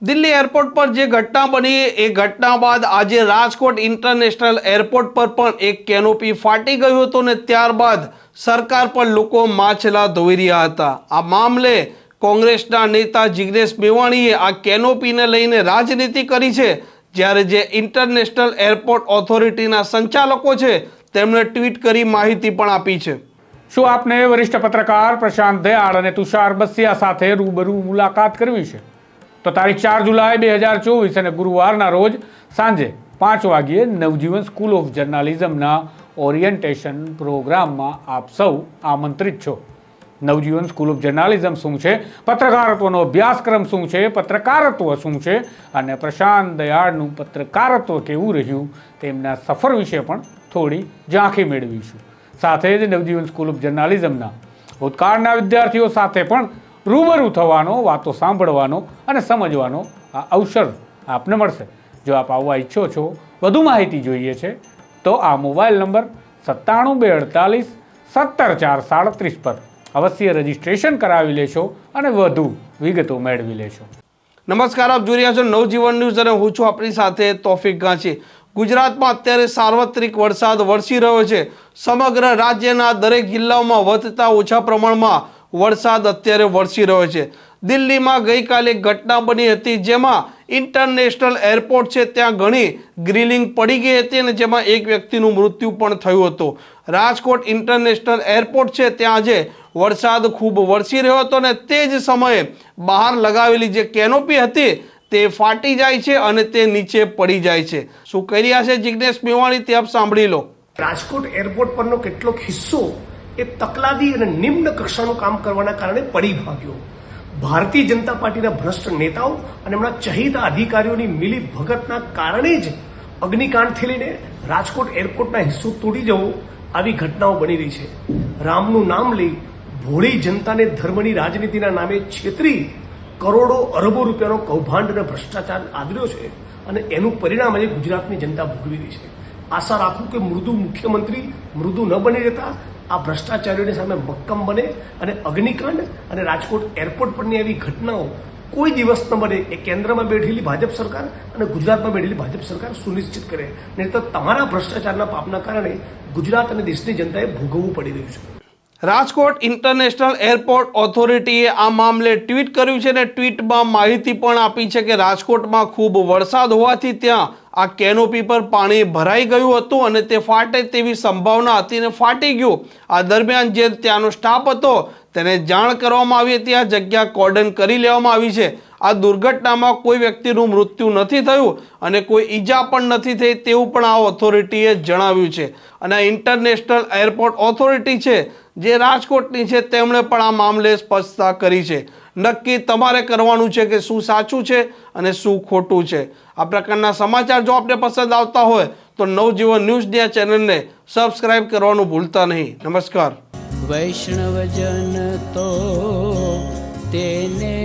Delhi airport પર જે ઘટના બની એ ઘટના બાદ આજે રાજકોટ ઇન્ટરનેશનલ એરપોર્ટ પર પણ એક કેનોપી ફાટી ગયું હતું ને ત્યારબાદ સરકાર પર લોકો માછલા ધોઈ રહ્યા હતા। આ મામલે કોંગ્રેસના નેતા જિગ્નેશ મેવાણીએ આ કેનોપીને લઈને રાજનીતિ કરી છે, જ્યારે જે ઇન્ટરનેશનલ એરપોર્ટ ઓથોરિટીના સંચાલકો છે તેમણે ટ્વીટ કરી માહિતી પણ આપી છે। શું આપને વરિષ્ઠ પત્રકાર પ્રશાંત દયાળ અને તુષાર બસિયા સાથે રૂબરૂ મુલાકાત કરવી છે? તો તારીખ 4 જુલાઈ 2024 અને ગુરુવારના રોજ સાંજે 5 વાગ્યે નવજીવન સ્કૂલ ઓફ જર્નાલિઝમના ઓરિએન્ટેશન પ્રોગ્રામમાં આપ સૌ આમંત્રિત છો। નવજીવન સ્કૂલ ઓફ જર્નાલિઝમ શું છે, પત્રકારત્વનો અભ્યાસક્રમ શું છે, પત્રકારત્વ શું છે અને પ્રશાંત દયાળનું પત્રકારત્વ કેવું રહ્યું તેમના સફર વિશે પણ થોડી ઝાંખી મેળવીશું। સાથે જ નવજીવન સ્કૂલ ઓફ જર્નાલિઝમના ભૂતકાળના વિદ્યાર્થીઓ સાથે પણ રૂબરૂ થવાનો, વાતો સાંભળવાનો અને સમજવાનો આ અવસર આપને મળશે। જો આપ આવવા ઈચ્છો છો, વધુ માહિતી જોઈએ છે તો આ મોબાઈલ નંબર 97 248 17 4 37 પર અવશ્ય રજીસ્ટ્રેશન કરાવી લેશો અને વધુ વિગતો મેળવી લેશો। નમસ્કાર, આપ જોઈ રહ્યા છો નવજીવન ન્યૂઝ અને હું છું આપણી સાથે તોફિક ગાંચી। ગુજરાતમાં અત્યારે સાર્વત્રિક વરસાદ વરસી રહ્યો છે। સમગ્ર રાજ્યના દરેક જિલ્લાઓમાં વધતા ઓછા પ્રમાણમાં વરસાદ અત્યારે વરસી રહ્યો છે। દિલ્હીમાં ગઈકાલે એક ઘટના બની હતી જેમાં ઇન્ટરનેશનલ એરપોર્ટ છે ત્યાં ઘણી ગ્રીલિંગ પડી ગઈ હતી અને જેમાં એક વ્યક્તિનું મૃત્યુ પણ થયું હતું। રાજકોટ ઇન્ટરનેશનલ એરપોર્ટ છે ત્યાં આજે વરસાદ ખૂબ વરસી રહ્યો હતો અને તે જ સમયે બહાર લગાવેલી જે કેનોપી હતી તે ફાટી જાય છે અને તે નીચે પડી જાય છે। શું કહી રહ્યા છે જિગ્નેશ મેવાણી તે આપ સાંભળી લો। રાજકોટ એરપોર્ટ પરનો કેટલોક હિસ્સો એ તકલાદી અને નિમ્ન કક્ષાનું કામ કરવાના કારણે પડી ભાગ્યો। ભારતીય જનતા પાર્ટીના ભ્રષ્ટ નેતાઓ અને એમના ચહીતા અધિકારીઓની મિલી ભગતના કારણે જ અગ્નિકાંડથી લઈને રાજકોટ એરપોર્ટના હિસ્સો તૂટી જવો આવી ઘટનાઓ બની રહી છે। રામનું નામ લઈ ભોળી જનતાને ધર્મની રાજનીતિના નામે છેતરી કરોડો અરબો રૂપિયાનો કૌભાંડ અને ભ્રષ્ટાચાર આદર્યો છે અને એનું પરિણામ આજે ગુજરાતની જનતા ભોગવી રહી છે। આશા રાખું કે મૃદુ મુખ્યમંત્રી મૃદુ ન બની રહેતા આ ભ્રષ્ટાચારીઓની સામે મક્કમ બને અને અગ્નિકાંડ અને રાજકોટ એરપોર્ટ પરની એવી ઘટનાઓ કોઈ દિવસ ન બને એ કેન્દ્રમાં બેઠેલી ભાજપ સરકાર અને ગુજરાતમાં બેઠેલી ભાજપ સરકાર સુનિશ્ચિત કરે, નહીં તો તમારા ભ્રષ્ટાચારના પાપના કારણે ગુજરાત અને દેશની જનતાએ ભોગવવું પડી રહ્યું છે। રાજકોટ ઇન્ટરનેશનલ એરપોર્ટ ઓથોરિટીએ આ મામલે ટ્વીટ કર્યું છે અને ટ્વીટમાં માહિતી પણ આપી છે કે રાજકોટમાં ખૂબ વરસાદ હોવાથી ત્યાં આ કેનોપી પર પાણી ભરાઈ ગયું હતું અને તે ફાટે તેવી સંભાવના હતી અને ફાટી ગયું। આ દરમિયાન જે ત્યાંનો સ્ટાફ હતો તેને જાણ કરવામાં આવી હતી। આ જગ્યા કોર્ડન કરી લેવામાં આવી છે। આ દુર્ઘટનામાં કોઈ વ્યક્તિનું મૃત્યુ નથી થયું અને કોઈ ઈજા પણ નથી થઈ તેવું પણ આ ઓથોરિટીએ જણાવ્યું છે। અને ઇન્ટરનેશનલ એરપોર્ટ ઓથોરિટી છે જે રાજકોટની છે તેમણે પણ આ મામલે સ્પષ્ટતા કરી છે। નક્કી તમારે કરવાનું છે કે શું સાચું છે અને શું ખોટું છે। આ પ્રકારના સમાચાર જો આપને પસંદ આવતા હોય તો નવજીવન ન્યૂઝની આ ચેનલને સબસ્ક્રાઇબ કરવાનું ભૂલતા નહીં। નમસ્કાર। વૈષ્ણવજન તો તેને